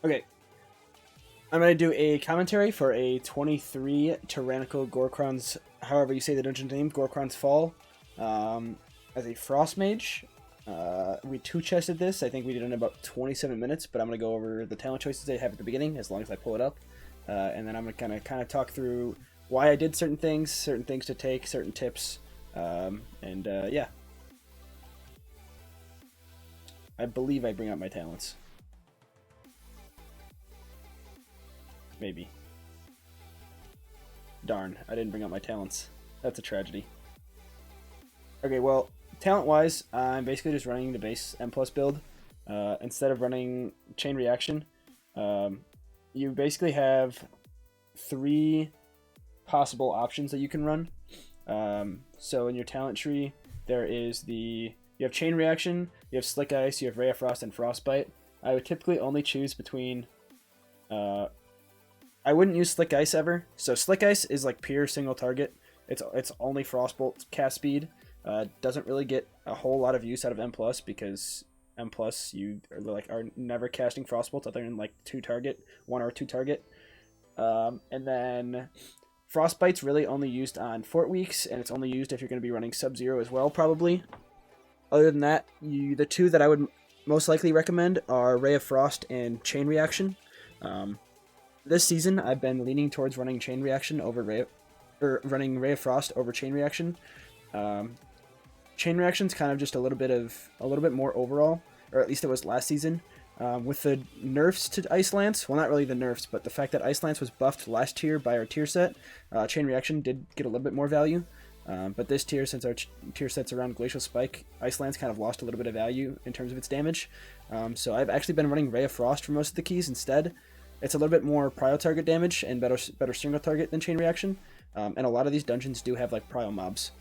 Okay, I'm going to do a commentary for a 23 Tyrannical Galakrond's, however you say the dungeon name, Galakrond's Fall, as a Frost Mage. We two-chested this. I think we did it in about 27 minutes, but I'm going to go over the talent choices I have at the beginning, as long as I pull it up. And then I'm going to kind of talk through why I did certain things to take, certain tips, yeah. I believe I bring out my talents. Maybe. Darn, I didn't bring out my talents. That's a tragedy. Okay, well, talent-wise, I'm basically just running the base M+ build. Instead of running Chain Reaction, you basically have 3 possible options that you can run. So in your talent tree, you have Chain Reaction, you have Slick Ice, you have Ray of Frost, and Frostbite. I would typically only choose between... I wouldn't use Slick Ice ever. So Slick Ice is like pure single target. It's only Frostbolt cast speed. Doesn't really get a whole lot of use out of M+, because M+, you are never casting Frostbolts other than like 1 or 2 target. And then Frostbite's really only used on Fort Weeks, and it's only used if you're going to be running Sub-Zero as well, probably. Other than that, the 2 that I would most likely recommend are Ray of Frost and Chain Reaction. This season, I've been leaning towards running Chain Reaction over running Ray of Frost over Chain Reaction. Chain Reaction's kind of just a little bit more overall, or at least it was last season. With the nerfs to Ice Lance, well, not really the nerfs, but the fact that Ice Lance was buffed last tier by our tier set, Chain Reaction did get a little bit more value. But this tier, since our tier set's around Glacial Spike, Ice Lance kind of lost a little bit of value in terms of its damage. So I've actually been running Ray of Frost for most of the keys instead. It's a little bit more prio target damage and better single target than Chain Reaction. And a lot of these dungeons do have like prio mobs.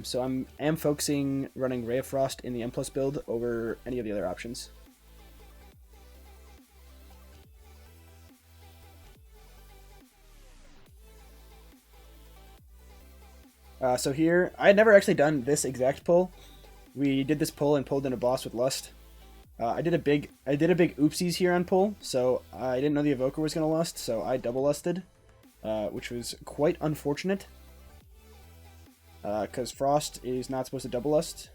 So I am focusing running Ray of Frost in the M+ build over any of the other options. So here, I had never actually done this exact pull. We did this pull and pulled in a boss with Lust. I did a big oopsies here on pull, so I didn't know the Evoker was going to lust, so I double lusted, which was quite unfortunate, because Frost is not supposed to double lust.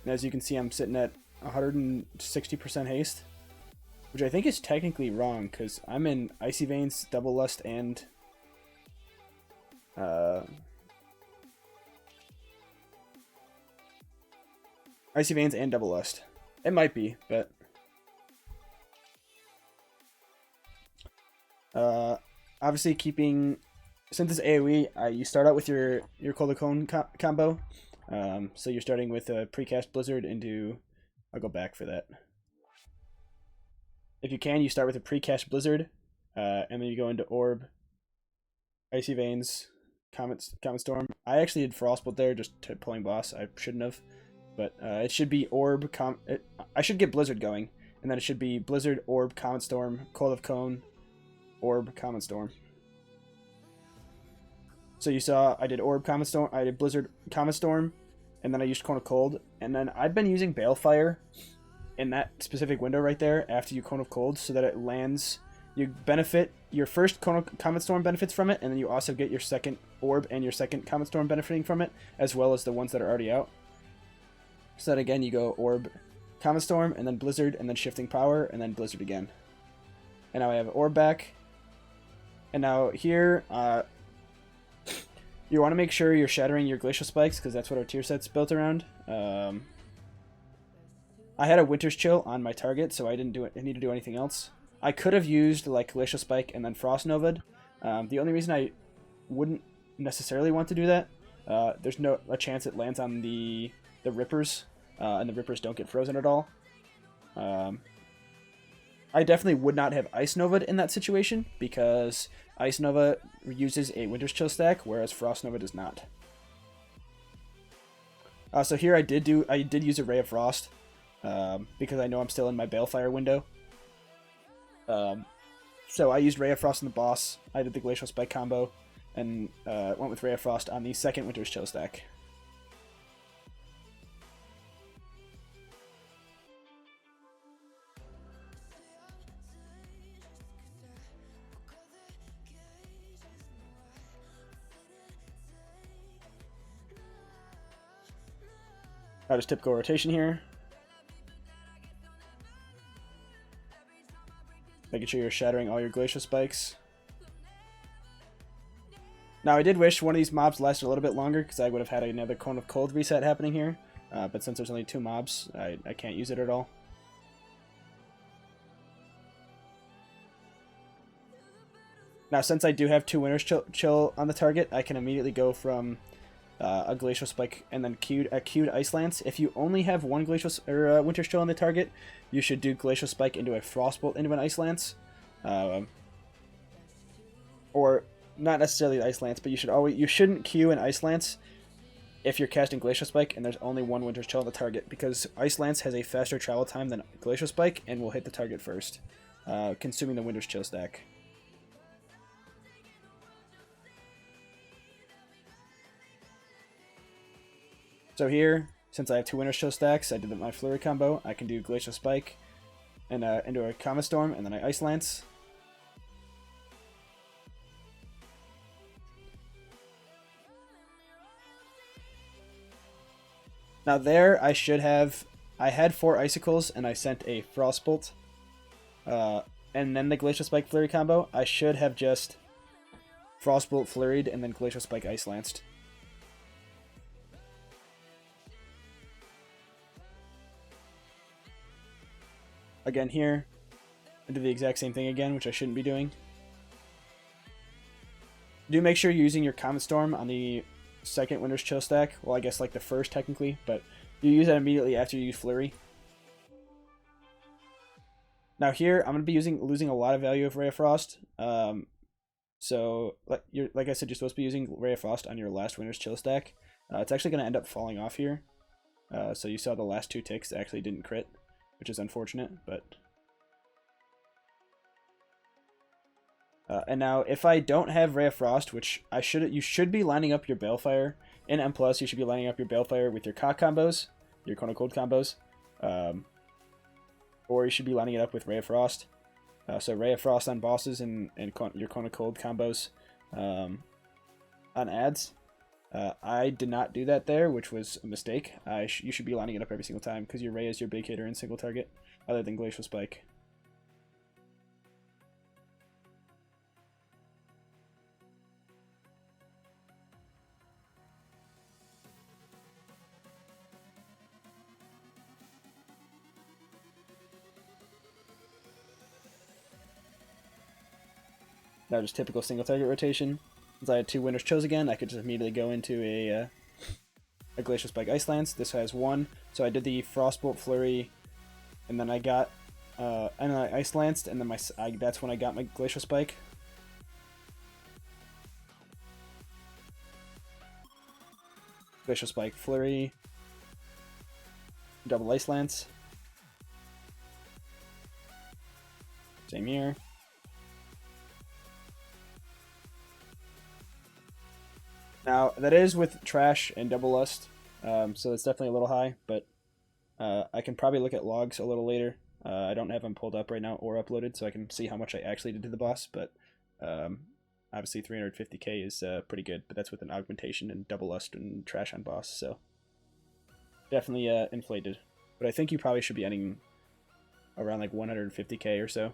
And as you can see, I'm sitting at 160% haste, which I think is technically wrong, because I'm in Icy Veins, double lust, and Icy Veins and double lust. It might be, but obviously since it's AoE, you start out with your Cold Cone combo. So you're starting with a precast Blizzard into. I'll go back for that. If you can, you start with a precast Blizzard, and then you go into Orb, Icy Veins, Comet Storm. I actually did Frostbolt there, just pulling boss. I shouldn't have. But it should be Orb, I should get Blizzard going, and then it should be Blizzard, Orb, Comet Storm, Cold of Cone, Orb, Comet Storm. So you saw I did Orb, Comet Storm, I did Blizzard, Comet Storm, and then I used Cone of Cold, and then I've been using Balefire in that specific window right there after you Cone of Cold, so that it lands. You benefit, your first Comet Storm benefits from it, and then you also get your second Orb and your second Comet Storm benefiting from it, as well as the ones that are already out. So that again, you go Orb, Comet Storm, and then Blizzard, and then Shifting Power, and then Blizzard again. And now I have Orb back. And now here, you want to make sure you're shattering your Glacial Spikes, because that's what our tier set's built around. I had a Winter's Chill on my target, so I didn't need to do anything else. I could have used like Glacial Spike and then Frost Nova'd. The only reason I wouldn't necessarily want to do that, there's a chance it lands on the Rippers, and the Rippers don't get frozen at all. I definitely would not have Ice Nova'd in that situation, because Ice Nova uses a Winter's Chill stack, whereas Frost Nova does not. So here I did use a Ray of Frost, because I know I'm still in my Balefire window. So I used Ray of Frost on the boss, I did the Glacial Spike combo, and went with Ray of Frost on the second Winter's Chill stack. Now just typical rotation here. Making sure you're shattering all your Glacial Spikes. Now I did wish one of these mobs lasted a little bit longer because I would have had another Cone of Cold reset happening here. But since there's only 2 mobs, I can't use it at all. Now since I do have 2 Winter's Chill on the target, I can immediately go from a Glacial Spike and then a queued Ice Lance. If you only have 1 Winter's Chill on the target, you should do Glacial Spike into a Frostbolt into an Ice Lance. Or not necessarily Ice Lance, but you shouldn't queue an Ice Lance if you're casting Glacial Spike and there's only 1 Winter's Chill on the target, because Ice Lance has a faster travel time than Glacial Spike and will hit the target first, consuming the Winter's Chill stack. So here, since I have 2 Winter's Chill stacks, I did my Flurry combo. I can do Glacial Spike and into a Comet Storm, and then I Ice Lance. Now there, I had 4 Icicles, and I sent a Frostbolt, and then the Glacial Spike Flurry combo. I should have just Frostbolt Flurried, and then Glacial Spike Ice Lanced. Again here, I did the exact same thing again, which I shouldn't be doing. Do make sure you're using your Comet Storm on the second Winter's Chill stack. Well, I guess like the first technically, but you use that immediately after you use Flurry. Now here, I'm going to be losing a lot of value of Ray of Frost. So, like I said, you're supposed to be using Ray of Frost on your last Winter's Chill stack. It's actually going to end up falling off here. So you saw the last 2 ticks actually didn't crit, which is unfortunate, but... and now, if I don't have Ray of Frost, which you should be lining up your Balefire. In M+, you should be lining up your Balefire with your Cock combos, your Cone of Cold combos. Or you should be lining it up with Ray of Frost. So Ray of Frost on bosses and your Cone of Cold combos on ads. I did not do that there, which was a mistake. You should be lining it up every single time, because your Ray is your big hitter in single target, other than Glacial Spike. Now just typical single target rotation. Since I had 2 Winter's Chills again, I could just immediately go into a Glacial Spike Ice Lance. This has 1, so I did the Frostbolt Flurry, and then I got and then I Ice Lanced, and then that's when I got my Glacial Spike. Glacial Spike Flurry, double Ice Lance. Same here. Now, that is with Trash and Double Lust, so it's definitely a little high, but I can probably look at logs a little later. I don't have them pulled up right now or uploaded, so I can see how much I actually did to the boss, but obviously 350k is pretty good, but that's with an augmentation and Double Lust and Trash on boss, so definitely inflated. But I think you probably should be ending around like 150k or so.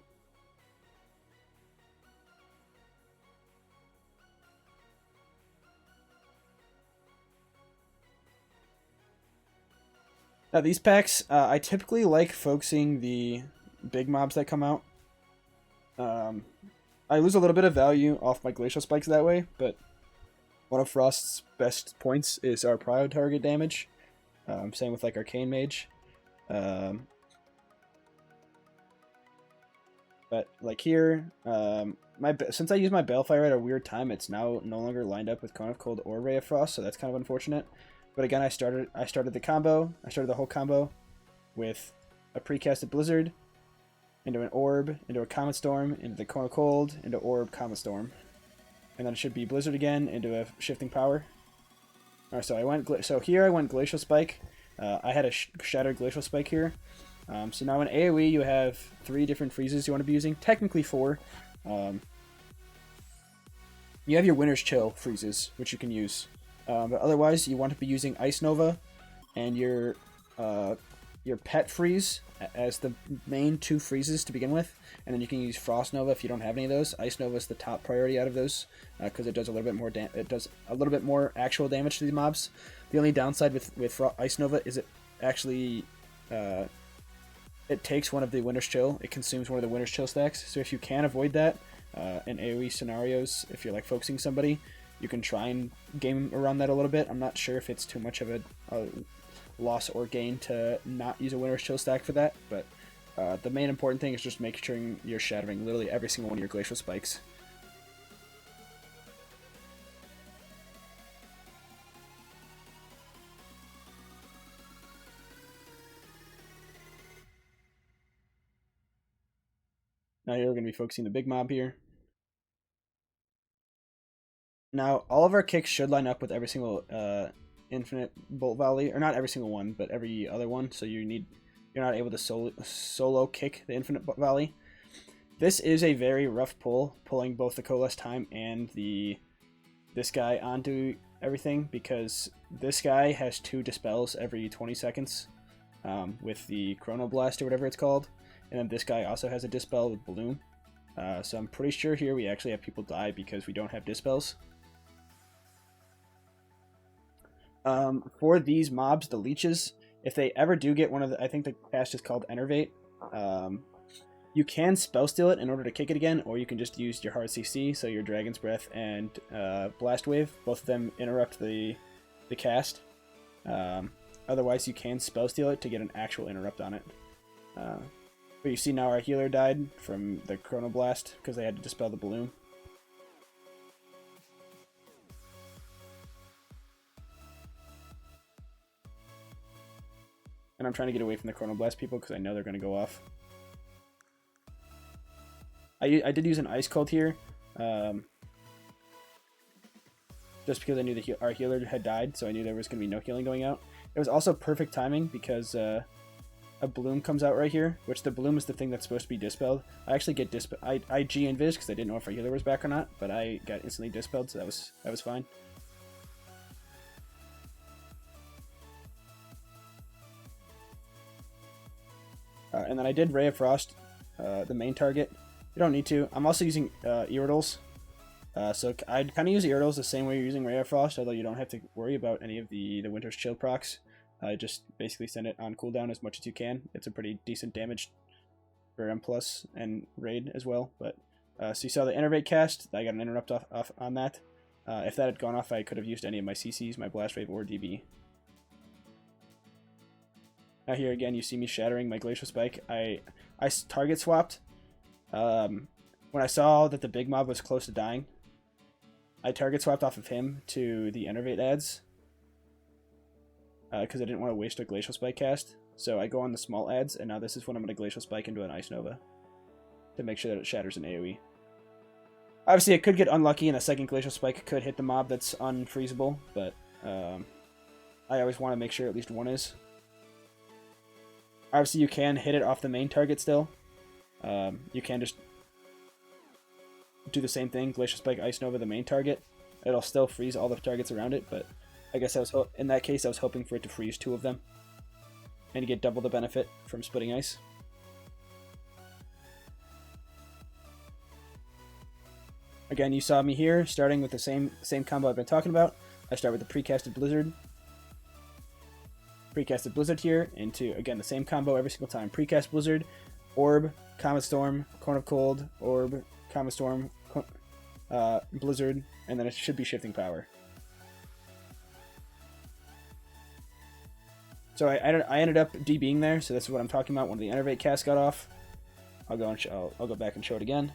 Now these packs, I typically like focusing the big mobs that come out. I lose a little bit of value off my Glacial Spikes that way, but one of Frost's best points is our prio target damage. Same with like Arcane Mage. But like here, since I use my Balefire at a weird time, it's now no longer lined up with Cone of Cold or Ray of Frost, so that's kind of unfortunate. But again, I started the combo. I started the whole combo with a precasted Blizzard, into an Orb, into a Comet Storm, into the Cone of Cold, into Orb, Comet Storm. And then it should be Blizzard again, into a Shifting Power. Alright, so here I went Glacial Spike. I had a Shattered Glacial Spike here. So now in AoE you have 3 different freezes you want to be using. Technically 4. You have your Winter's Chill freezes, which you can use. But otherwise, you want to be using Ice Nova and your your pet freeze as the main 2 freezes to begin with, and then you can use Frost Nova if you don't have any of those. Ice Nova is the top priority out of those because it does a little bit more actual damage to these mobs. The only downside with Ice Nova is it actually it takes one of the Winter's Chill. It consumes one of the Winter's Chill stacks. So if you can avoid that in AoE scenarios, if you're like focusing somebody, you can try and game around that a little bit. I'm not sure if it's too much of a loss or gain to not use a Winter's Chill stack for that, but the main important thing is just making sure you're shattering literally every single one of your Glacial Spikes. Now here we're going to be focusing the big mob here. Now all of our kicks should line up with every single infinite bolt volley, or not every single one, but every other one. So you're not able to solo kick the infinite volley. This is a very rough pull, pulling both the Coalesce Time and this guy onto everything, because this guy has 2 dispels every 20 seconds with the Chrono Blast or whatever it's called. And then this guy also has a dispel with Bloom. So I'm pretty sure here we actually have people die because we don't have dispels. For these mobs, the leeches, if they ever do get one of the, I think the cast is called Enervate, you can spell steal it in order to kick it again, or you can just use your hard CC, so your Dragon's Breath and Blast Wave. Both of them interrupt the cast. Otherwise, you can spell steal it to get an actual interrupt on it. But you see now our healer died from the Chrono Blast because they had to dispel the balloon. And I'm trying to get away from the Chrono Blast people because I know they're going to go off. I did use an Ice Cold here. Just because I knew our healer had died, so I knew there was going to be no healing going out. It was also perfect timing because a Bloom comes out right here, which the Bloom is the thing that's supposed to be dispelled. I actually get I G-invis because I didn't know if our healer was back or not, but I got instantly dispelled, so that was fine. And then I did Ray of Frost, the main target. You don't need to. I'm also using Iridals. So I'd kind of use Iridals the same way you're using Ray of Frost, although you don't have to worry about any of the Winter's Chill procs. Just basically send it on cooldown as much as you can. It's a pretty decent damage for M+ and Raid as well. But so you saw the Enervate cast. I got an interrupt off on that. If that had gone off, I could have used any of my CCs, my Blast Wave, or DB. Now here again, you see me shattering my Glacial Spike. I target swapped. When I saw that the big mob was close to dying, I target swapped off of him to the Enervate ads. Because I didn't want to waste a Glacial Spike cast. So I go on the small ads, and now this is when I'm going to Glacial Spike into an Ice Nova to make sure that it shatters an AoE. Obviously, it could get unlucky, and a second Glacial Spike could hit the mob that's unfreezable, but I always want to make sure at least one is. Obviously, you can hit it off the main target still. You can just do the same thing, Glacial Spike, Ice Nova, the main target. It'll still freeze all the targets around it, but I guess in that case I was hoping for it to freeze 2 of them and to get double the benefit from splitting ice. Again, you saw me here starting with the same combo I've been talking about. I start with the precasted Blizzard. Precasted Blizzard here into, again, the same combo every single time. Precast Blizzard, Orb, Comet Storm, Cone of Cold, Orb, Comet Storm, Blizzard, and then it should be Shifting Power. So I ended up DBing there, so this is what I'm talking about. When the Enervate cast got off, I'll go back and show it again.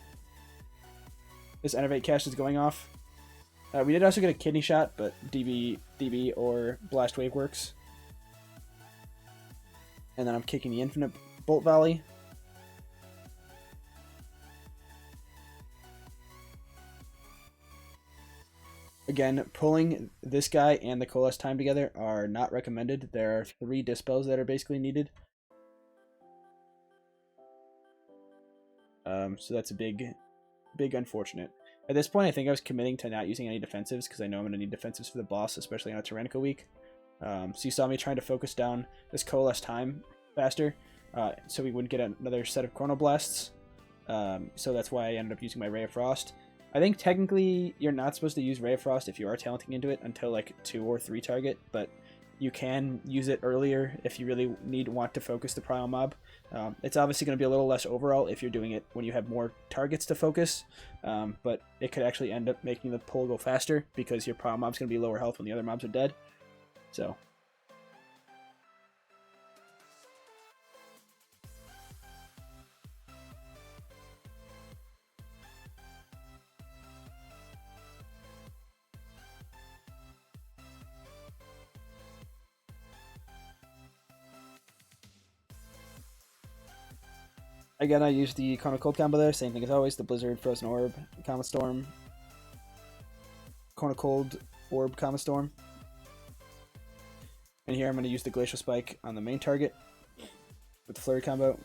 This Enervate cast is going off. We did also get a Kidney Shot, but DB or Blast Wave works. And then I'm kicking the Infinite Bolt Volley. Again, pulling this guy and the Coalesce Time together are not recommended. There are 3 dispels that are basically needed. So that's a big unfortunate. At this point, I think I was committing to not using any defensives because I know I'm going to need defensives for the boss, especially on a Tyrannical week. So you saw me trying to focus down this Coalesce time faster, so we wouldn't get another set of Chronoblasts. So that's why I ended up using my Ray of Frost. I think technically you're not supposed to use Ray of Frost if you are talenting into it until like 2 or 3 target, but you can use it earlier if you really want to focus the Primal Mob. It's obviously going to be a little less overall if you're doing it when you have more targets to focus, but it could actually end up making the pull go faster because your Primal Mob's going to be lower health when the other mobs are dead. So again, I used the Cone of Cold combo there, same thing as always, the Blizzard, Frozen Orb, Comet Storm, Cone of Cold, Orb, Comet Storm. And here I'm going to use the Glacial Spike on the main target with the Flurry combo.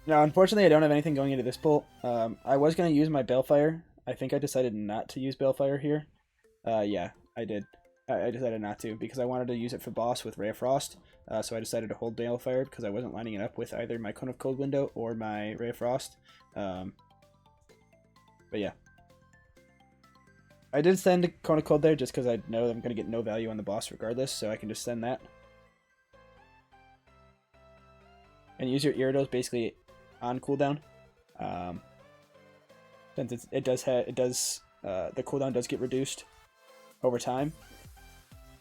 Now, unfortunately, I don't have anything going into this pull. I was going to use my Balefire. I think I decided not to use Balefire here. Yeah, I did. I decided not to because I wanted to use it for boss with Ray of Frost. So I decided to hold Balefire because I wasn't lining it up with either my Cone of Cold window or my Ray of Frost. But yeah. I did send Cone of Cold there just because I know I'm going to get no value on the boss regardless, so I can just send that. And use your Gyarados basically on cooldown. Since the cooldown does get reduced over time.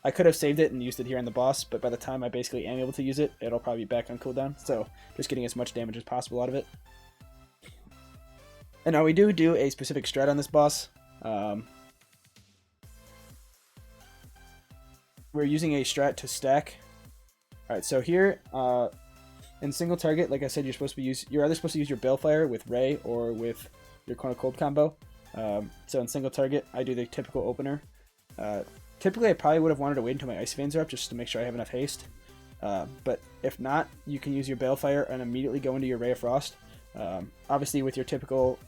I could have saved it and used it here on the boss, but by the time I basically am able to use it, it'll probably be back on cooldown. So just getting as much damage as possible out of it. And now we do a specific strat on this boss. We're using a strat to stack. Alright, so here, in single target, like I said, you're either supposed to use your Balefire with Ray or with your Cone of Cold combo. So in single target, I do the typical opener. Typically, I probably would have wanted to wait until my Ice Veins are up just to make sure I have enough haste. But if not, you can use your Balefire and immediately go into your Ray of Frost. Obviously, with your typical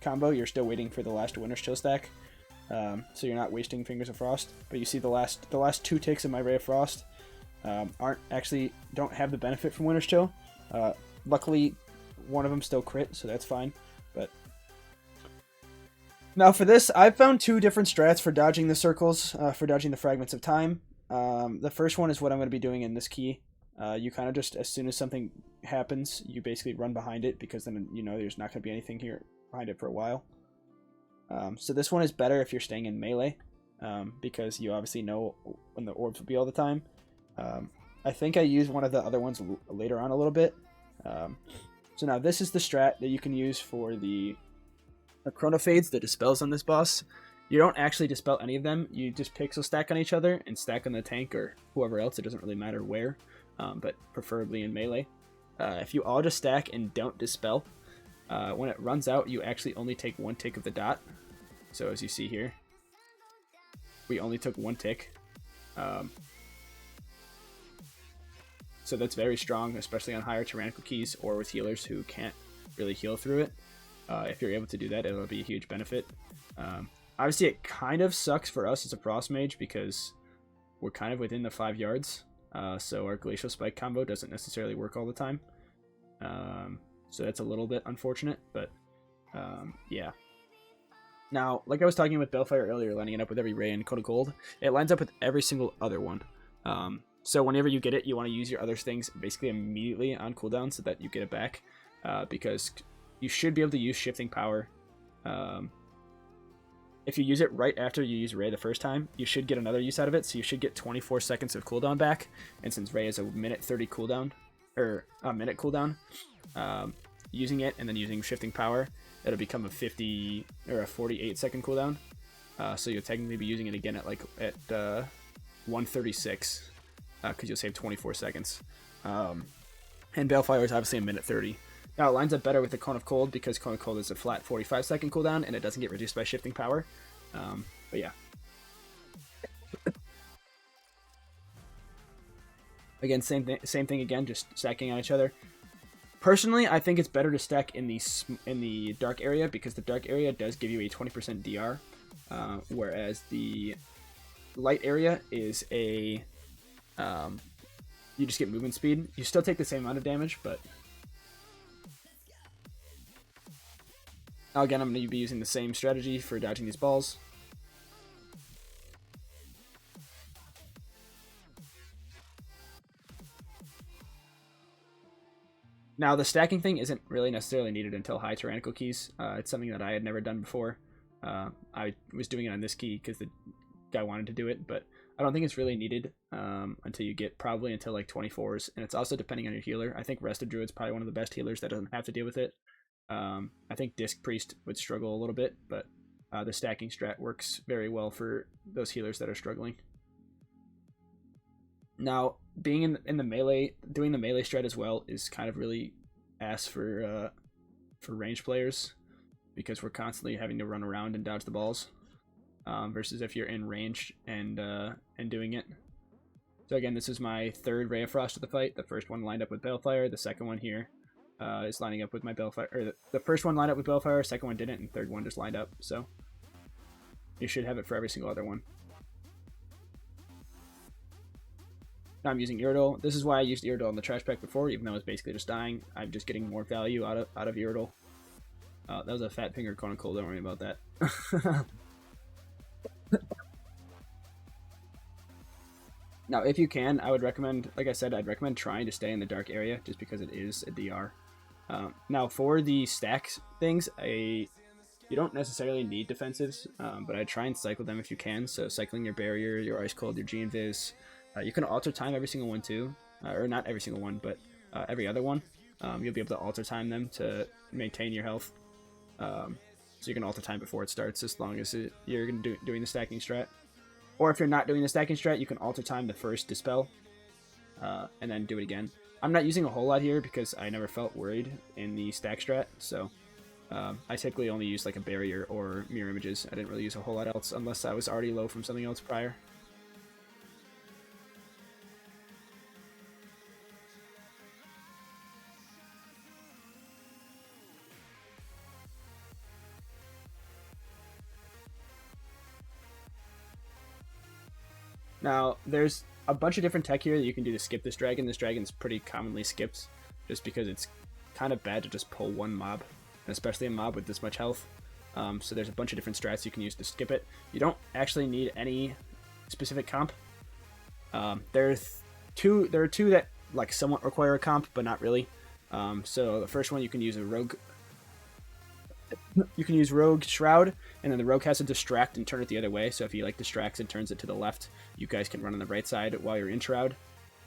combo, you're still waiting for the last Winter's Chill stack. So you're not wasting Fingers of Frost. But you see the last 2 ticks of my Ray of Frost don't have the benefit from Winter's Chill. Luckily, one of them still crit, so that's fine. But now for this, I've found 2 different strats for dodging the circles, for dodging the Fragments of Time. The first one is what I'm going to be doing in this key. You kind of just, as soon as something happens, you basically run behind it, because then you know there's not going to be anything here behind it for a while. So this one is better if you're staying in melee, because you obviously know when the orbs will be all the time. I think I used one of the other ones later on a little bit. So now this is the strat that you can use for the Chronofades, the dispels on this boss. You don't actually dispel any of them. You just pixel stack on each other and stack on the tank or whoever else. It doesn't really matter where, but preferably in melee. If you all just stack and don't dispel, when it runs out, you actually only take 1 tick of the dot. So as you see here, we only took 1 tick. So that's very strong, especially on higher tyrannical keys or with healers who can't really heal through it. If you're able to do that, it'll be a huge benefit. Obviously, it kind of sucks for us as a Frost Mage because we're kind of within the 5 yards. So our Glacial Spike combo doesn't necessarily work all the time. So that's a little bit unfortunate, but yeah. Now, like I was talking with Balefire earlier, lining it up with every Ray and Cone of Gold, it lines up with every single other one. So whenever you get it, you want to use your other things basically immediately on cooldown so that you get it back, because you should be able to use Shifting Power. If you use it right after you use Ray the first time, you should get another use out of it, so you should get 24 seconds of cooldown back. And since Ray is a minute 30 cooldown, or a minute cooldown, using it and then using Shifting Power, it'll become a 50 or a 48 second cooldown. So you'll technically be using it again at 136, because you'll save 24 seconds. And Balefire is obviously a minute 30. Now it lines up better with the Cone of Cold because Cone of Cold is a flat 45 second cooldown and it doesn't get reduced by Shifting Power. But yeah. Again, same thing again, just stacking on each other. Personally, I think it's better to stack in the dark area because the dark area does give you a 20% DR, whereas the light area is a you just get movement speed. You still take the same amount of damage, but again, I'm going to be using the same strategy for dodging these balls. Now, the stacking thing isn't really necessarily needed until high tyrannical keys. It's something that I had never done before. I was doing it on this key because the guy wanted to do it, but I don't think it's really needed until you get probably until like 24s, and it's also depending on your healer. I think Rested Druid's probably one of the best healers that doesn't have to deal with it. I think Disc Priest would struggle a little bit, but the stacking strat works very well for those healers that are struggling. Now, being in the melee, doing the melee strat as well is kind of really ass for range players because we're constantly having to run around and dodge the balls, versus if you're in range and doing it. So again, this is my third Ray of Frost of the fight. The first one lined up with Balefire. The second one here is lining up with my Balefire. Or the first one lined up with Balefire, second one didn't, and third one just lined up. So you should have it for every single other one. Now I'm using Iridol. This is why I used Iridol in the trash pack before, even though it's basically just dying. I'm just getting more value out of Iridol. That was a fat finger cone cold. Don't worry about that. Now, if you can, I would recommend, like I said, I'd recommend trying to stay in the dark area just because it is a DR. Now, for the stacks things, you don't necessarily need defensives, but I'd try and cycle them if you can. So cycling your Barrier, your Ice Cold, your G-Invis. You can alter time every single one too, or not every single one, but every other one. You'll be able to alter time them to maintain your health. So you can alter time before it starts as long as you're doing the stacking strat. Or if you're not doing the stacking strat, you can alter time the first Dispel, and then do it again. I'm not using a whole lot here because I never felt worried in the stack strat, so I typically only use like a Barrier or Mirror Images. I didn't really use a whole lot else unless I was already low from something else prior. Now, there's a bunch of different tech here that you can do to skip this dragon. This dragon's pretty commonly skipped just because it's kind of bad to just pull one mob, especially a mob with this much health. So there's a bunch of different strats you can use to skip it. You don't actually need any specific comp. There are two that like somewhat require a comp, but not really. So the first one, you can use a rogue. You can use Rogue Shroud, and then the Rogue has to distract and turn it the other way. So if he like distracts and turns it to the left, you guys can run on the right side while you're in Shroud.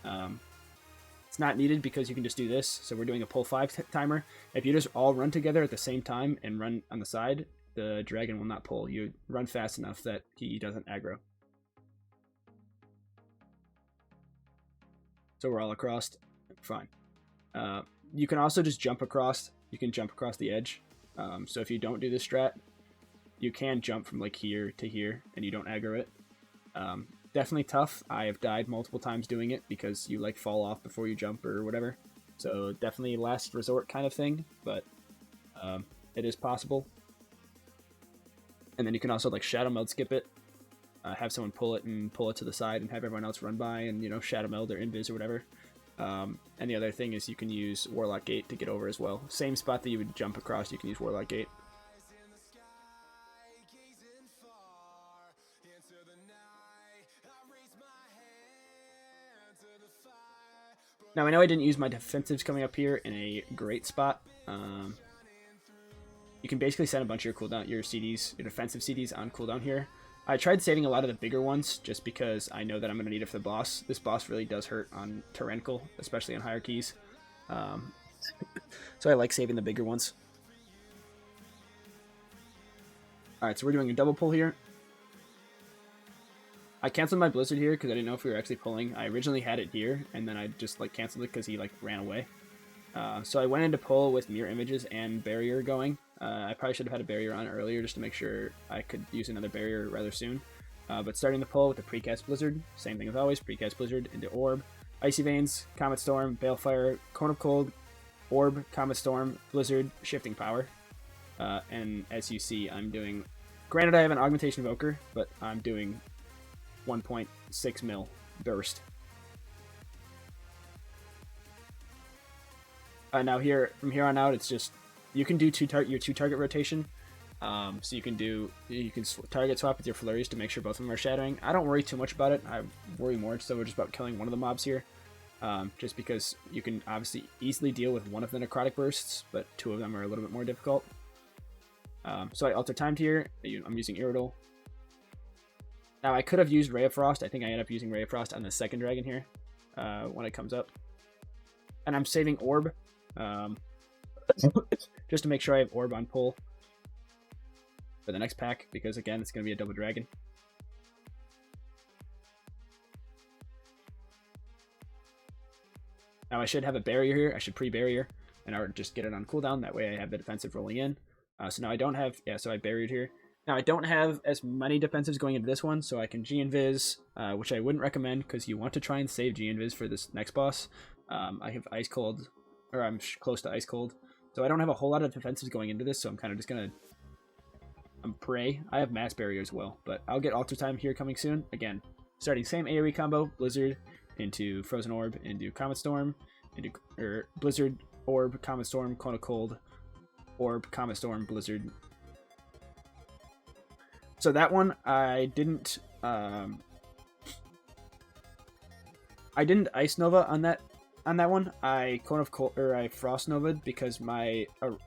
It's not needed because you can just do this. So we're doing a pull 5 timer. If you just all run together at the same time and run on the side, the dragon will not pull. You run fast enough that he doesn't aggro. So we're all across. Fine. You can also just jump across. You can jump across the edge. So if you don't do this strat, you can jump from like here to here and you don't aggro it. Definitely tough. I have died multiple times doing it because you like fall off before you jump or whatever. So definitely last resort kind of thing, but it is possible. And then you can also like Shadow Meld skip it, have someone pull it and pull it to the side and have everyone else run by and, you know, Shadow Meld or Invis or whatever. And the other thing is you can use Warlock Gate to get over as well. Same spot that you would jump across, you can use Warlock Gate. Now I know I didn't use my defensives coming up here in a great spot. You can basically send a bunch of your CDs, your defensive CDs on cooldown here. I tried saving a lot of the bigger ones just because I know that I'm going to need it for the boss. This boss really does hurt on Tyrannical, especially on higher keys. So I like saving the bigger ones. Alright, so we're doing a double pull here. I canceled my Blizzard here because I didn't know if we were actually pulling. I originally had it here, and then I just like canceled it because he like ran away. So I went into pull with Mirror Images and Barrier going. I probably should have had a Barrier on earlier just to make sure I could use another Barrier rather soon. But starting the pull with the Precast Blizzard, same thing as always, Precast Blizzard into Orb, Icy Veins, Comet Storm, Balefire, Cone of Cold, Orb, Comet Storm, Blizzard, Shifting Power. And as you see, I'm doing... Granted, I have an Augmentation Evoker, but I'm doing 1.6 mil burst. Now here, from here on out, it's just... You can do your two target rotation. So you can target swap with your flurries to make sure both of them are shattering. I don't worry too much about it. I worry more so just about killing one of the mobs here. Just because you can obviously easily deal with one of the necrotic bursts, but two of them are a little bit more difficult. So I alter timed here. I'm using Iridol. Now I could have used Ray of Frost. I think I end up using Ray of Frost on the second dragon here when it comes up. And I'm saving Orb just to make sure I have Orb on pull for the next pack, because again, it's going to be a double dragon. Now I should have a barrier here. I should pre-barrier and I would just get it on cooldown. That way I have the defensive rolling in. So now I don't have... Yeah, so I buried here. Now I don't have as many defensives going into this one, so I can G-Invis, which I wouldn't recommend because you want to try and save G-Invis for this next boss. I have Ice Cold, or I'm close to Ice Cold. So I don't have a whole lot of defensives going into this, so I'm kind of just going to... pray. I have Mass Barrier as well, but I'll get Alter Time here coming soon. Again, starting same AoE combo, Blizzard into Frozen Orb, into Comet Storm, into Blizzard, Orb, Comet Storm, Cone of Cold, Orb, Comet Storm, Blizzard. So that one, I didn't Ice Nova on that one. I Cone of Cold, or I Frost Nova'd because my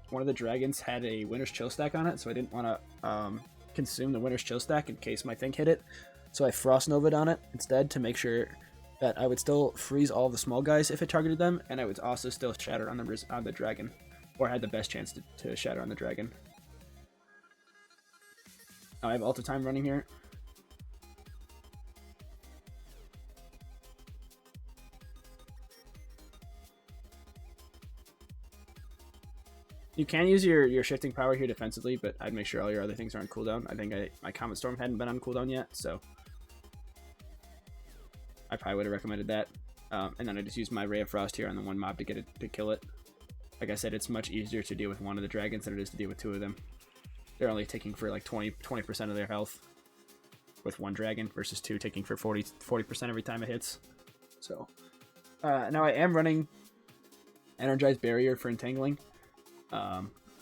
one of the dragons had a Winter's Chill stack on it, so I didn't want to consume the Winter's Chill stack in case my thing hit it. So I Frost Nova'd on it instead to make sure that I would still freeze all of the small guys if it targeted them, and I would also still shatter on the dragon, or had the best chance to shatter on the dragon. Now I have Alter Time running here. You can use your Shifting Power here defensively, but I'd make sure all your other things are on cooldown. I think my Comet Storm hadn't been on cooldown yet, so I probably would have recommended that. And then I just used my Ray of Frost here on the one mob to kill it. Like I said, it's much easier to deal with one of the dragons than it is to deal with two of them. They're only taking for like 20% of their health with one dragon versus two taking for 40% every time it hits. So now I am running Energized Barrier for entangling.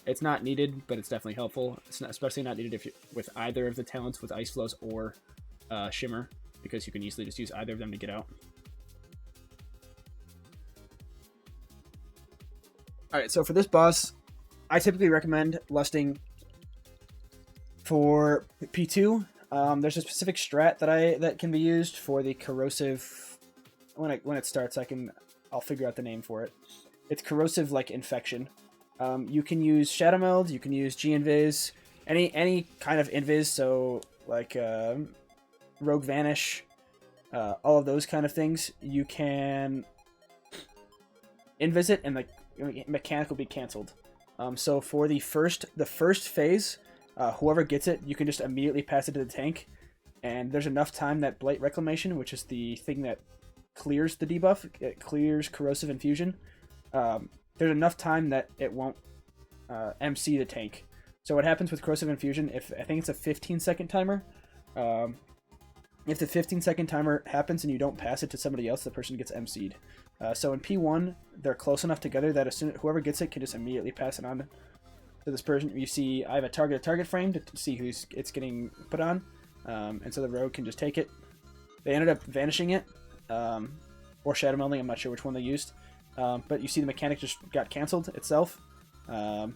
It's not needed, but it's definitely helpful. It's not, especially not needed if you with either of the talents with Ice Flows or Shimmer, because you can easily just use either of them to get out. Alright, so for this boss, I typically recommend lusting for P2. There's a specific strat that can be used for the corrosive. When it starts, I'll figure out the name for it. It's corrosive like infection. You can use Shadow Meld, you can use G-Invis, any kind of Invis, so like Rogue Vanish, all of those kind of things. You can Invis it and the mechanic will be cancelled. So for the first phase, whoever gets it, you can just immediately pass it to the tank, and there's enough time that Blight Reclamation, which is the thing that clears the debuff, it clears Corrosive Infusion, there's enough time that it won't MC the tank. So what happens with Corrosive Infusion, I think it's a 15-second timer, if the 15-second timer happens and you don't pass it to somebody else, the person gets MC'd. So in P1, they're close enough together that whoever gets it can just immediately pass it on to this person. You see, I have a target frame to see who's it's getting put on, and so the rogue can just take it. They ended up vanishing it, or shadow melding. I'm not sure which one they used, but you see the mechanic just got canceled itself, so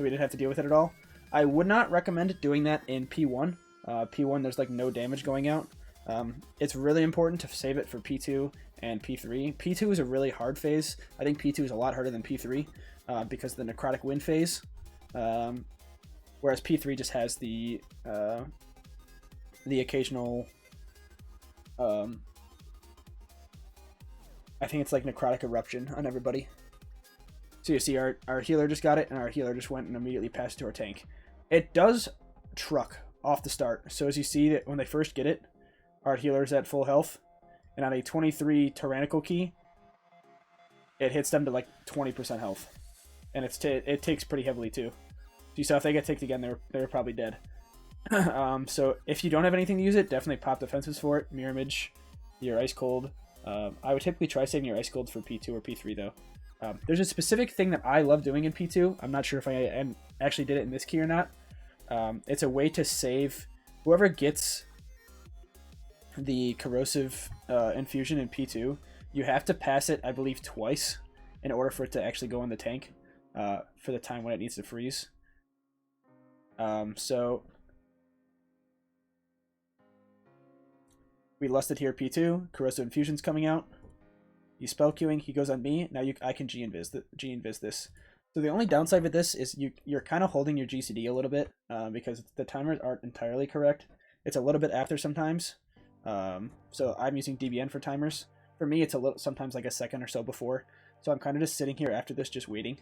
we didn't have to deal with it at all. I would not recommend doing that in P1. P1, there's like no damage going out. It's really important to save it for P2 and P3. P2 is a really hard phase. I think P2 is a lot harder than P3 because of the Necrotic Wind phase, whereas P3 just has the occasional, I think it's like Necrotic Eruption on everybody. So you see our healer just got it, and our healer just went and immediately passed to our tank. It does truck off the start. So as you see that when they first get it, our healer's at full health, and on a 23 tyrannical key, it hits them to like 20% health, and it takes pretty heavily too. So you saw if they get ticked again, they're probably dead. So if you don't have anything to use it, definitely pop defensives for it. Mirror Image, your Ice Cold. I would typically try saving your Ice Cold for P2 or P3 though. There's a specific thing that I love doing in P2. I'm not sure if I actually did it in this key or not. It's a way to save whoever gets the corrosive infusion in P2. You have to pass it, I believe, twice in order for it to actually go in the tank for the time when it needs to freeze. So we lusted here P2. Corrosive infusion's coming out. He's spell queuing. He goes on me. Now I can G-invis this. So the only downside with this is you're kind of holding your GCD a little bit because the timers aren't entirely correct. It's a little bit after sometimes. So I'm using DBN for timers. For me, it's a little sometimes like a second or so before. So I'm kind of just sitting here after this, just waiting.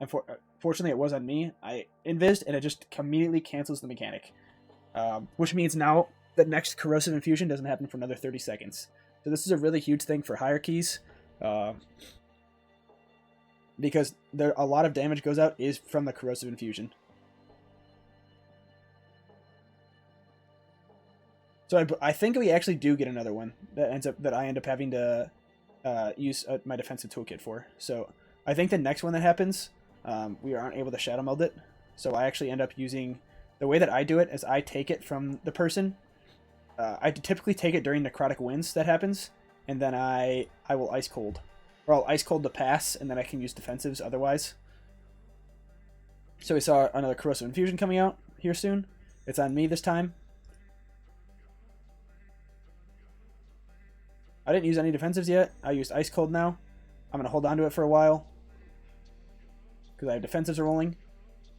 And fortunately, it was on me. I invised, and it just immediately cancels the mechanic. Which means now the next corrosive infusion doesn't happen for another 30 seconds. So this is a really huge thing for higher keys. Because a lot of damage goes out is from the corrosive infusion. So I think we actually do get another one that I end up having to use my defensive toolkit for. So I think the next one that happens, we aren't able to shadow meld it. So I actually end up using the way that I do it is I take it from the person. I typically take it during necrotic winds that happens, and then I will ice cold. Or I'll ice cold the pass, and then I can use defensives otherwise. So we saw another corrosive infusion coming out here soon. It's on me this time. I didn't use any defensives yet. I used ice cold now. I'm going to hold on to it for a while because I have defensives rolling.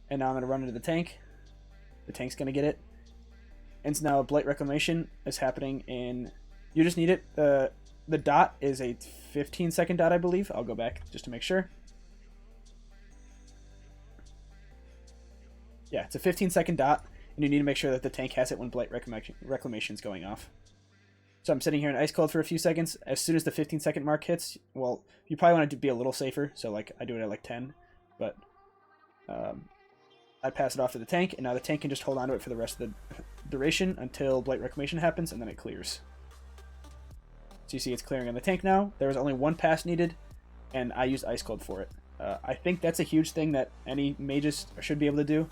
And now I'm going to run into the tank. The tank's going to get it. And so now Blight Reclamation is happening in... You just need it. The dot is a 15-second dot, I believe. I'll go back just to make sure. Yeah, it's a 15-second dot, and you need to make sure that the tank has it when Blight Reclamation is going off. So I'm sitting here in Ice Cold for a few seconds. As soon as the 15-second mark hits, well, you probably want to be a little safer, so like I do it at like 10, but I pass it off to the tank, and now the tank can just hold on to it for the rest of the duration until Blight Reclamation happens, and then it clears. So you see it's clearing on the tank now. There was only one pass needed, and I used Ice Cold for it. I think that's a huge thing that any mages should be able to do,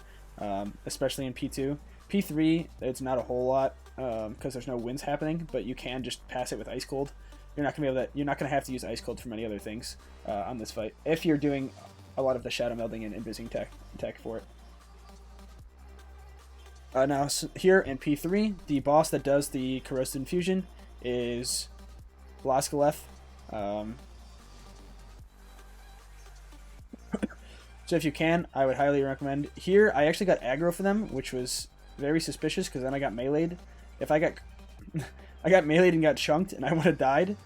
especially in P2. P3, it's not a whole lot because there's no winds happening, but you can just pass it with Ice Cold. You're not gonna have to use Ice Cold for many other things on this fight if you're doing a lot of the shadow melding and invising tech for it. Now here in P3, the boss that does the corrosive infusion is Blaskaleth. So if you can, I would highly recommend. Here, I actually got aggro for them, which was very suspicious because then I got meleeed. If I got I got meleeed and got chunked and I would have died.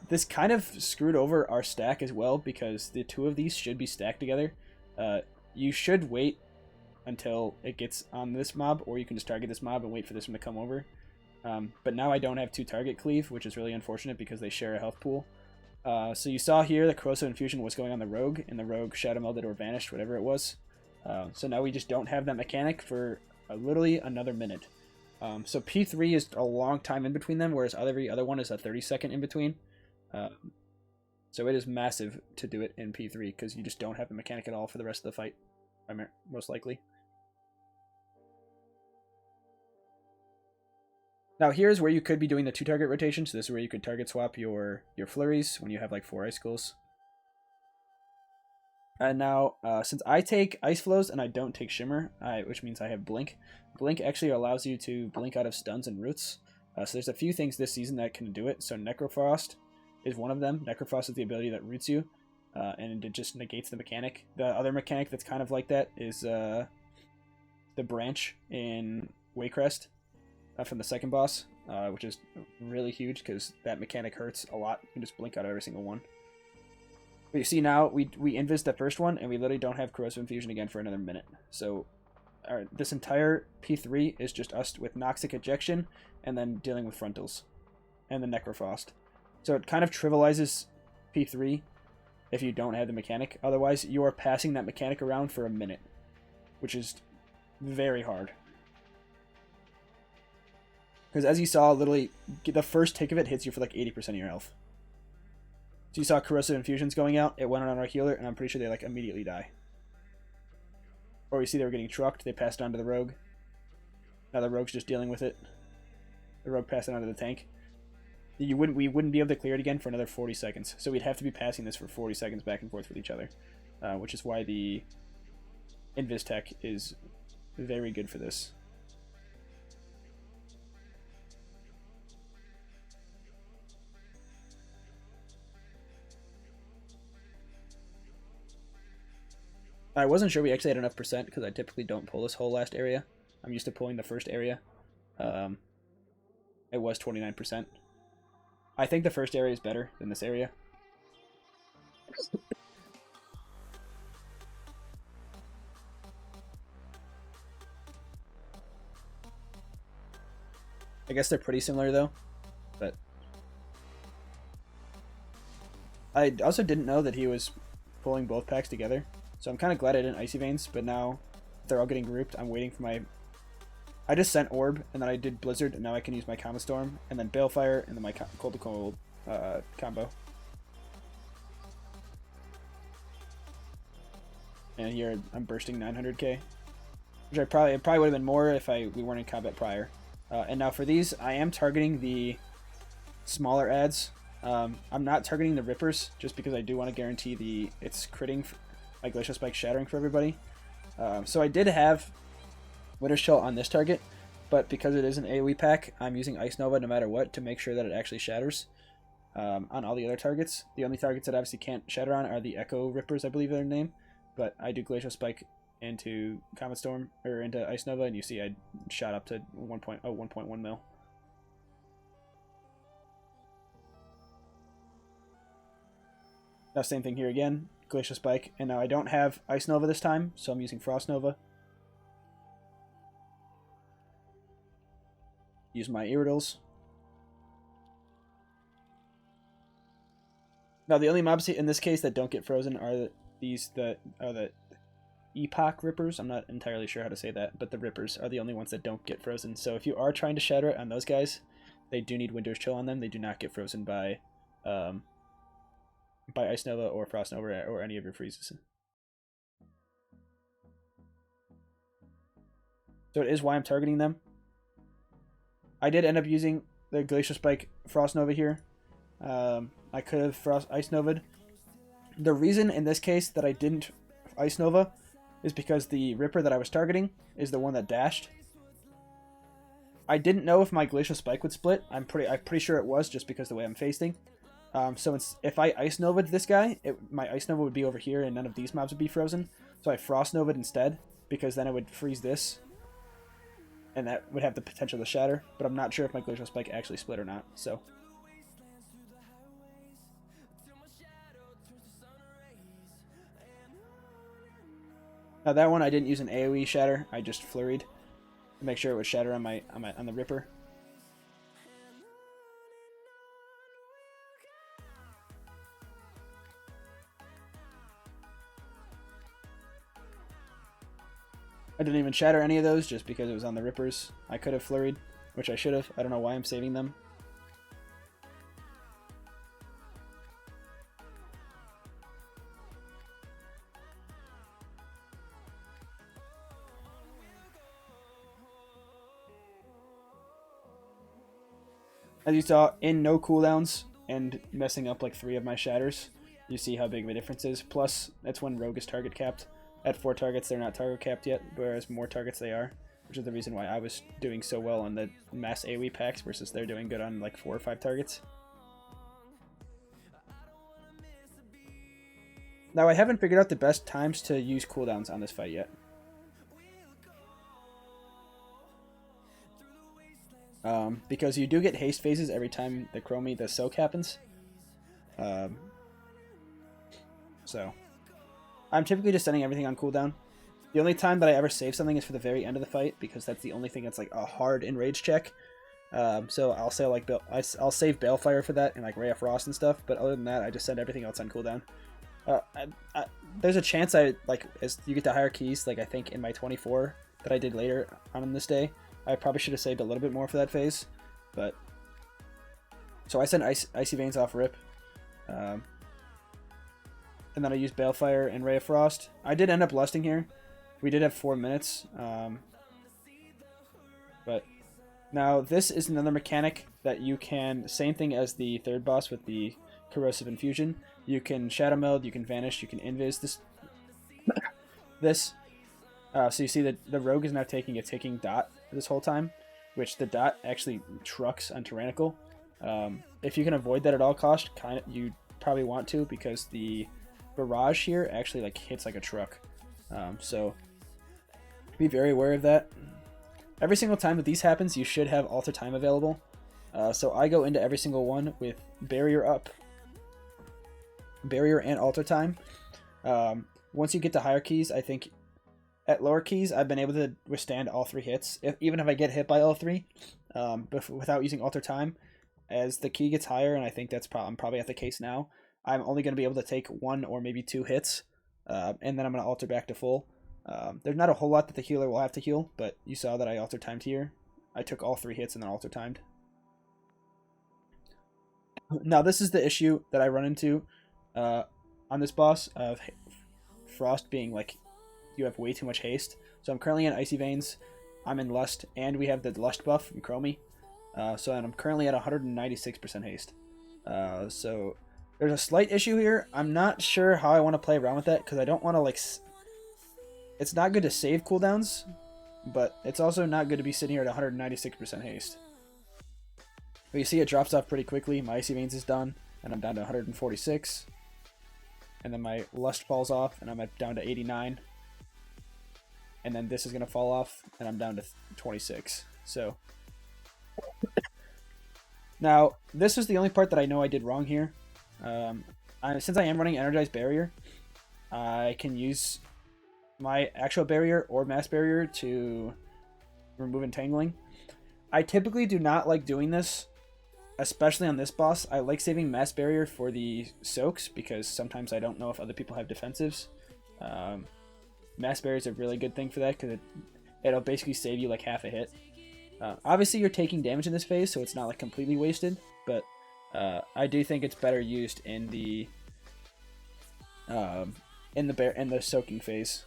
This kind of screwed over our stack as well because the two of these should be stacked together. You should wait until it gets on this mob, or you can just target this mob and wait for this one to come over. But now I don't have two target cleave, which is really unfortunate because they share a health pool. So you saw here the corrosive infusion was going on the rogue, and the rogue shadow melded or vanished, whatever it was. So now we just don't have that mechanic for literally another minute. So P3 is a long time in between them, whereas every other one is a 30-second in between. So it is massive to do it in P3 because you just don't have the mechanic at all for the rest of the fight, most likely. Now here's where you could be doing the 2-target rotation, so this is where you could target swap your flurries when you have like 4 icicles. And now, since I take Ice Flows and I don't take Shimmer, which means I have Blink. Blink actually allows you to blink out of stuns and roots. So there's a few things this season that can do it. So Necrofrost is one of them. Necrofrost is the ability that roots you, and it just negates the mechanic. The other mechanic that's kind of like that is the branch in Waycrest. From the second boss, which is really huge because that mechanic hurts a lot. You can just blink out every single one. But you see now, we invis the first one, and we literally don't have corrosive infusion again for another minute. So this entire P3 is just us with Noxic Ejection, and then dealing with frontals, and the Necrofrost. So it kind of trivializes P3 if you don't have the mechanic. Otherwise, you are passing that mechanic around for a minute, which is very hard. Because as you saw, literally, the first tick of it hits you for like 80% of your health. So you saw corrosive infusions going out, it went on our healer, and I'm pretty sure they like immediately die. Or you see they were getting trucked, they passed on to the rogue. Now the rogue's just dealing with it. The rogue passed it on to the tank. We wouldn't be able to clear it again for another 40 seconds. So we'd have to be passing this for 40 seconds back and forth with each other. Which is why the Invis Tech is very good for this. I wasn't sure we actually had enough percent because I typically don't pull this whole last area. I'm used to pulling the first area. It was 29%. I think the first area is better than this area. I guess they're pretty similar though, but I also didn't know that he was pulling both packs together. So I'm kind of glad I didn't Icy Veins, but now they're all getting grouped. I'm waiting for my... I just sent Orb, and then I did Blizzard, and now I can use my Comet Storm, and then Balefire, and then my Cold to Cold combo. And here I'm bursting 900k, which it probably would have been more if we weren't in combat prior. And now for these, I am targeting the smaller ads. I'm not targeting the Rippers, just because I do want to guarantee it's critting my Glacial Spike shattering for everybody. So I did have Winter's Chill on this target, but because it is an AoE pack, I'm using Ice Nova no matter what to make sure that it actually shatters on all the other targets. The only targets that obviously can't shatter on are the Echo Rippers, I believe their name, but I do Glacial Spike into Comet Storm, or into Ice Nova, and you see I shot up to 1.1 mil. Now same thing here again. Glacial Spike, and now I don't have Ice Nova this time, so I'm using Frost Nova. Use my Iridals. Now the only mobs in this case that don't get frozen are the Epoch Rippers. I'm not entirely sure how to say that, but the Rippers are the only ones that don't get frozen. So if you are trying to shatter it on those guys, they do need Winter's Chill on them. They do not get frozen by Ice Nova or Frost Nova or any of your freezes. So it is why I'm targeting them. I did end up using the Glacial Spike Frost Nova here. I could have Ice Nova'd. The reason in this case that I didn't Ice Nova is because the Ripper that I was targeting is the one that dashed. I didn't know if my Glacial Spike would split. I'm pretty sure it was, just because the way I'm facing. So if I Ice Nova'd this guy, my Ice Nova would be over here and none of these mobs would be frozen. So I Frost Nova'd instead, because then it would freeze this. And that would have the potential to shatter. But I'm not sure if my Glacial Spike actually split or not, so... Now that one I didn't use an AoE shatter, I just flurried to make sure it would shatter on the Ripper. I didn't even shatter any of those just because it was on the Rippers. I could have flurried, which I should have. I don't know why I'm saving them. As you saw, in no cooldowns and messing up like 3 of my shatters, you see how big of a difference is. Plus, that's when Rogue is target capped. At 4 targets, they're not target capped yet, whereas more targets they are, which is the reason why I was doing so well on the mass AoE packs versus they're doing good on like 4 or 5 targets. Now, I haven't figured out the best times to use cooldowns on this fight yet. Because you do get haste phases every time the soak happens. So, I'm typically just sending everything on cooldown. The only time that I ever save something is for the very end of the fight, because that's the only thing that's like a hard enrage check. So I'll say like I'll save Balefire for that and like Ray of Frost and stuff. But other than that, I just send everything else on cooldown. There's a chance I like as you get to higher keys. Like I think in my 24 that I did later on this day, I probably should have saved a little bit more for that phase. But so I sent Icy Veins off rip. And then I used Balefire and Ray of Frost. I did end up lusting here. We did have 4 minutes. But now this is another mechanic that you can, same thing as the third boss with the Corrosive Infusion. You can Shadow Meld, you can Vanish, you can Invis this. So you see that the Rogue is now taking a ticking dot this whole time, which the dot actually trucks on Tyrannical. If you can avoid that at all cost, you probably want to, because the barrage here actually like hits like a truck. So be very aware of that. Every single time that these happens, you should have Alter Time available. So I go into every single one with Barrier up, Barrier and Alter Time. Once you get to higher keys, I think at lower keys I've been able to withstand all 3 hits, even if I get hit by all 3, but without using Alter Time. As the key gets higher, and I think I'm probably at the case now, I'm only going to be able to take 1 or maybe 2 hits, and then I'm going to alter back to full. There's not a whole lot that the healer will have to heal, but you saw that I Alter Timed here. I took all 3 hits and then Alter Timed. Now this is the issue that I run into on this boss of Frost being like, you have way too much haste. So I'm currently in Icy Veins, I'm in Lust, and we have the Lust buff from Chromie. So I'm currently at 196% haste. So there's a slight issue here. I'm not sure how I want to play around with that, because I don't want to like... It's not good to save cooldowns, but it's also not good to be sitting here at 196% haste. But you see it drops off pretty quickly. My Icy Veins is done, and I'm down to 146. And then my Lust falls off, and I'm down to 89. And then this is going to fall off, and I'm down to 26. So... Now, this is the only part that I know I did wrong here. Since I am running Energized Barrier, I can use my actual barrier or mass barrier to remove entangling. I typically do not like doing this, especially on this boss. I like saving mass barrier for the soaks, because sometimes I don't know if other people have defensives. Mass barrier is a really good thing for that, because it'll basically save you like half a hit. Obviously, you're taking damage in this phase, so it's not like completely wasted. But I do think it's better used in the soaking phase.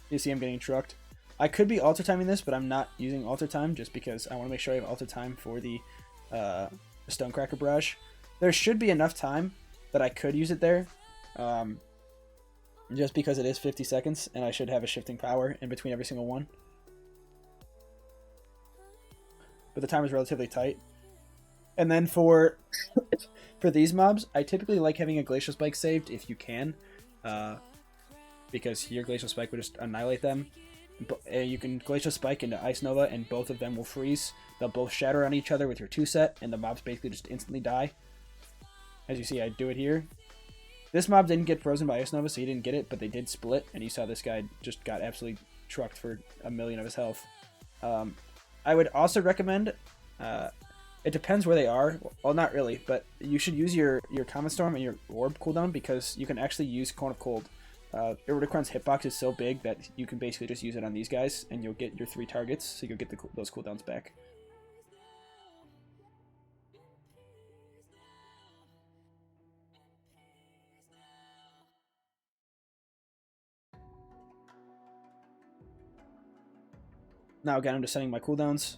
You see, I'm getting trucked. I could be alter timing this, but I'm not using alter time just because I want to make sure I have alter time for the Stonecracker Barrage. There should be enough time that I could use it there. Just because it is 50 seconds, and I should have a shifting power in between every single one. But the time is relatively tight. And then for these mobs, I typically like having a Glacial Spike saved if you can. Because your Glacial Spike would just annihilate them. You can Glacial Spike into Ice Nova, and both of them will freeze. They'll both shatter on each other with your 2-set, and the mobs basically just instantly die. As you see, I do it here. This mob didn't get frozen by Ice Nova, so he didn't get it, but they did split, and you saw this guy just got absolutely trucked for 1,000,000 of his health. I would also recommend, it depends where they are, well not really, but you should use your Comet Storm and your Orb cooldown, because you can actually use Cone of Cold. Galakrond's hitbox is so big that you can basically just use it on these guys, and you'll get your 3 targets, so you'll get those cooldowns back. Now again, I'm just setting my cooldowns.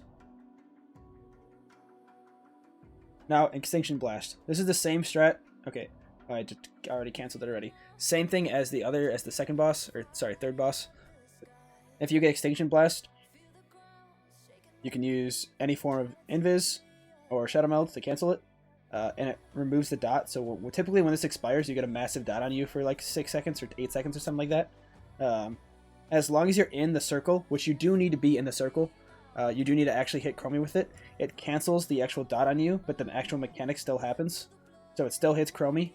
Now, Extinction Blast. This is the same strat. Okay, I already canceled it already. Same thing as the second boss, or sorry, third boss. If you get Extinction Blast, you can use any form of Invis or Shadow Meld to cancel it, and it removes the dot. So typically when this expires, you get a massive dot on you for like 6 seconds or 8 seconds or something like that. As long as you're in the circle, which you do need to be in the circle, you do need to actually hit Chromie with it. It cancels the actual dot on you, but the actual mechanic still happens. So it still hits Chromie.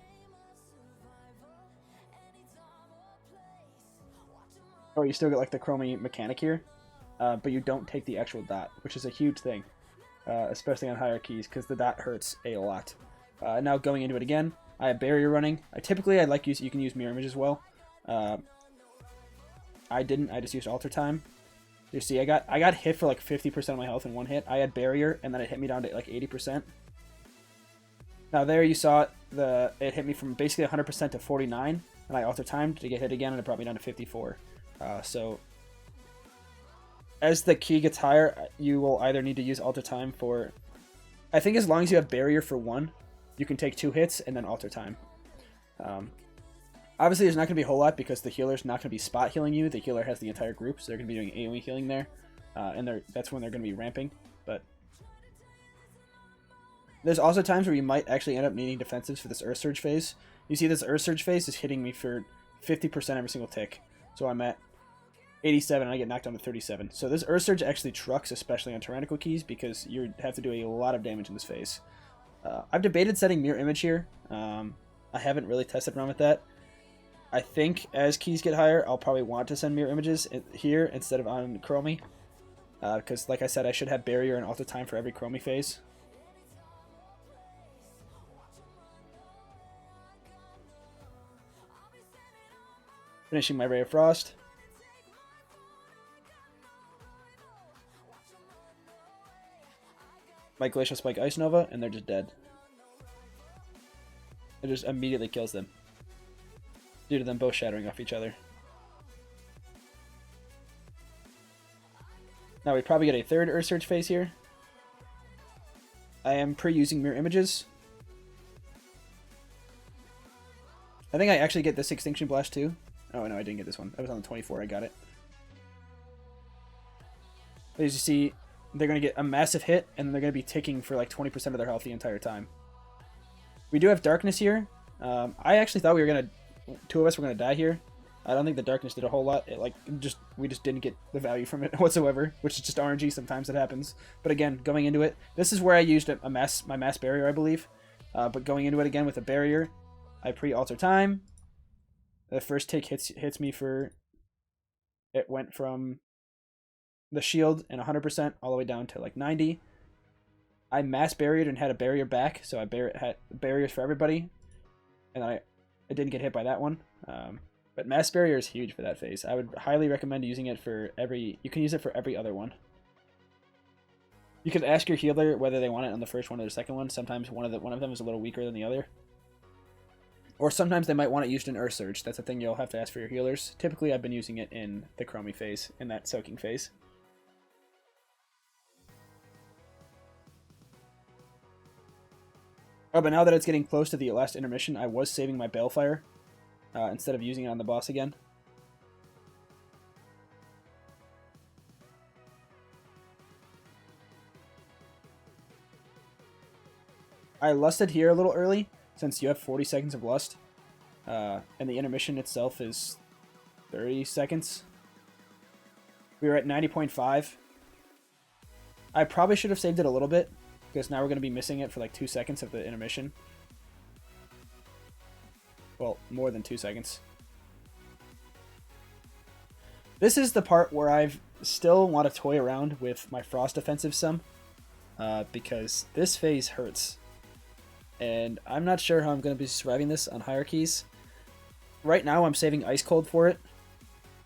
or you still get like the Chromie mechanic here, but you don't take the actual dot, which is a huge thing, especially on higher keys, because the dot hurts a lot. Now going into it again, I have barrier running. I like you can use mirror image as well. I didn't. I just used alter time. You see, I got hit for like 50% of my health in one hit. I had barrier, and then it hit me down to like 80%. Now there you saw it hit me from basically 100% to 49, and I alter timed to get hit again, and it brought me down to 54. So as the key gets higher, you will either need to use alter time for. I think as long as you have barrier for 1, you can take 2 hits and then alter time. Obviously, there's not going to be a whole lot because the healer's not going to be spot healing you. The healer has the entire group, so they're going to be doing AoE healing there, and that's when they're going to be ramping. But there's also times where you might actually end up needing defensives for this Earth Surge phase. You see this Earth Surge phase is hitting me for 50% every single tick. So I'm at 87 and I get knocked down to 37. So this Earth Surge actually trucks, especially on tyrannical keys, because you have to do a lot of damage in this phase. I've debated setting mirror image here. I haven't really tested around with that. I think as keys get higher, I'll probably want to send mirror images here instead of on Chromie. Because like I said, I should have barrier and alter time for every Chromie phase. Finishing my Ray of Frost. My Glacial Spike Ice Nova, and they're just dead. It just immediately kills them, due to them both shattering off each other. Now we probably get a third Earth Surge phase here. I am pre-using mirror images. I think I actually get this Extinction Blast too. Oh no, I didn't get this one. That was on the 24, I got it. But as you see, they're going to get a massive hit, and they're going to be ticking for like 20% of their health the entire time. We do have Darkness here. I actually thought we were going to... 2 of us were going to die here. I don't think the Darkness did a whole lot. We just didn't get the value from it whatsoever, which is just RNG. Sometimes it happens. But again, going into it, this is where I used my mass barrier, I believe. But going into it again with a barrier, I pre-alter time. The first tick hits me for... It went from the shield and 100% all the way down to like 90. I mass barriered and had a barrier back, so I had barriers for everybody, and I didn't get hit by that one. But mass barrier is huge for that phase. I would highly recommend using it for every. You can use it for every other one. You could ask your healer whether they want it on the first one or the second one. Sometimes one of them is a little weaker than the other. Or sometimes they might want it used in Earth Surge. That's a thing you'll have to ask for your healers. Typically, I've been using it in the Chromie phase, in that soaking phase. Oh, but now that it's getting close to the last intermission, I was saving my Balefire instead of using it on the boss again. I lusted here a little early, since you have 40 seconds of lust, and the intermission itself is 30 seconds. We were at 90.5. I probably should have saved it a little bit, because now we're going to be missing it for like 2 seconds of the intermission. Well, more than 2 seconds. This is the part where I still want to toy around with my Frost defensive some, because this phase hurts. And I'm not sure how I'm going to be surviving this on higher keys. Right now I'm saving Ice Cold for it,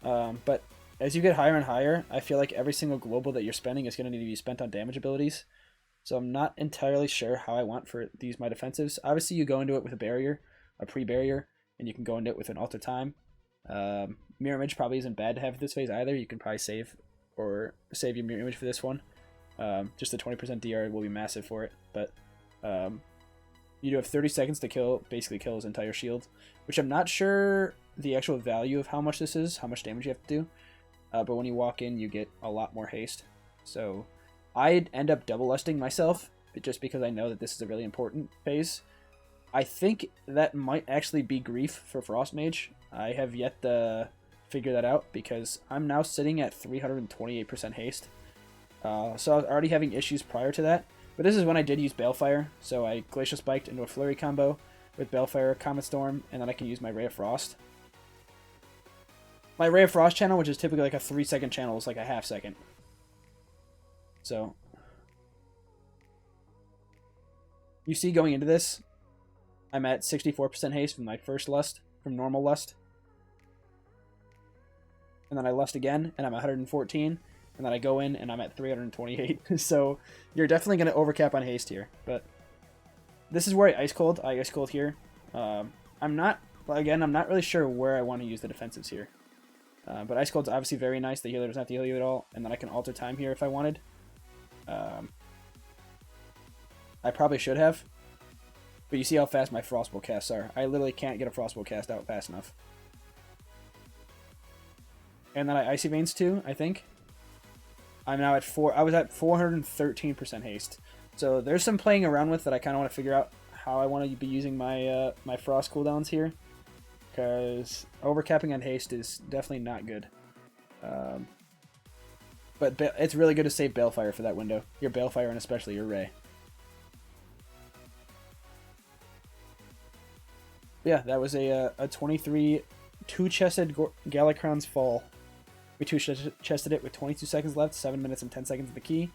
but as you get higher and higher, I feel like every single global that you're spending is going to need to be spent on damage abilities. So I'm not entirely sure how I want for these my defensives. Obviously you go into it with a barrier, a pre-barrier, and you can go into it with an alter time. Mirror image probably isn't bad to have this phase either. You can probably save your mirror image for this one. Just the 20% DR will be massive for it, but you do have 30 seconds to basically kill his entire shield, which I'm not sure the actual value of how much this is, how much damage you have to do. But when you walk in, you get a lot more haste. So I'd end up double lusting myself, just because I know that this is a really important phase. I think that might actually be grief for Frost Mage. I have yet to figure that out, because I'm now sitting at 328% haste. So I was already having issues prior to that. But this is when I did use Balefire, so I Glacial Spiked into a Flurry combo with Balefire, Comet Storm, and then I can use my Ray of Frost. My Ray of Frost channel, which is typically like a 3-second channel, is like a half second. So you see, going into this, I'm at 64% haste from my first lust, from normal lust. And then I lust again, and I'm 114. And then I go in, and I'm at 328. So you're definitely going to overcap on haste here. But this is where I Ice Cold. I Ice Cold here. I'm not really sure where I want to use the defensives here. But Ice Cold's obviously very nice. The healer doesn't have to heal you at all. And then I can alter time here if I wanted. I probably should have. But you see how fast my Frostbolt casts are. I literally can't get a Frostbolt cast out fast enough. And then I Icy Veins too, I think. I'm now at 4. I was at 413% haste. So there's some playing around with that I kind of want to figure out how I want to be using my my Frost cooldowns here. Because overcapping on haste is definitely not good. But it's really good to save Balefire for that window. Your Balefire and especially your Ray. Yeah, that was a 23 two-chested Galakrond's Fall. We two-chested it with 22 seconds left, 7 minutes and 10 seconds in the key.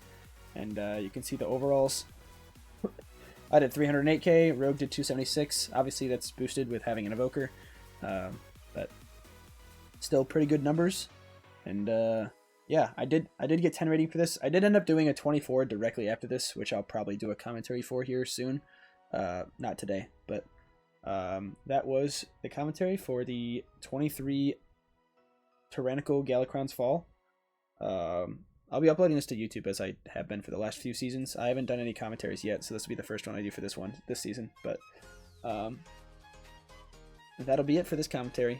And you can see the overalls. I did 308k, Rogue did 276. Obviously, that's boosted with having an Evoker. But still pretty good numbers. And yeah, I did get 10 rating for this. I did end up doing a 24 directly after this, which I'll probably do a commentary for here soon. Not today, but that was the commentary for the 23 Tyrannical Galakrond's Fall. I'll be uploading this to YouTube as I have been for the last few seasons. I haven't done any commentaries yet, so this will be the first one I do for this season. But that'll be it for this commentary.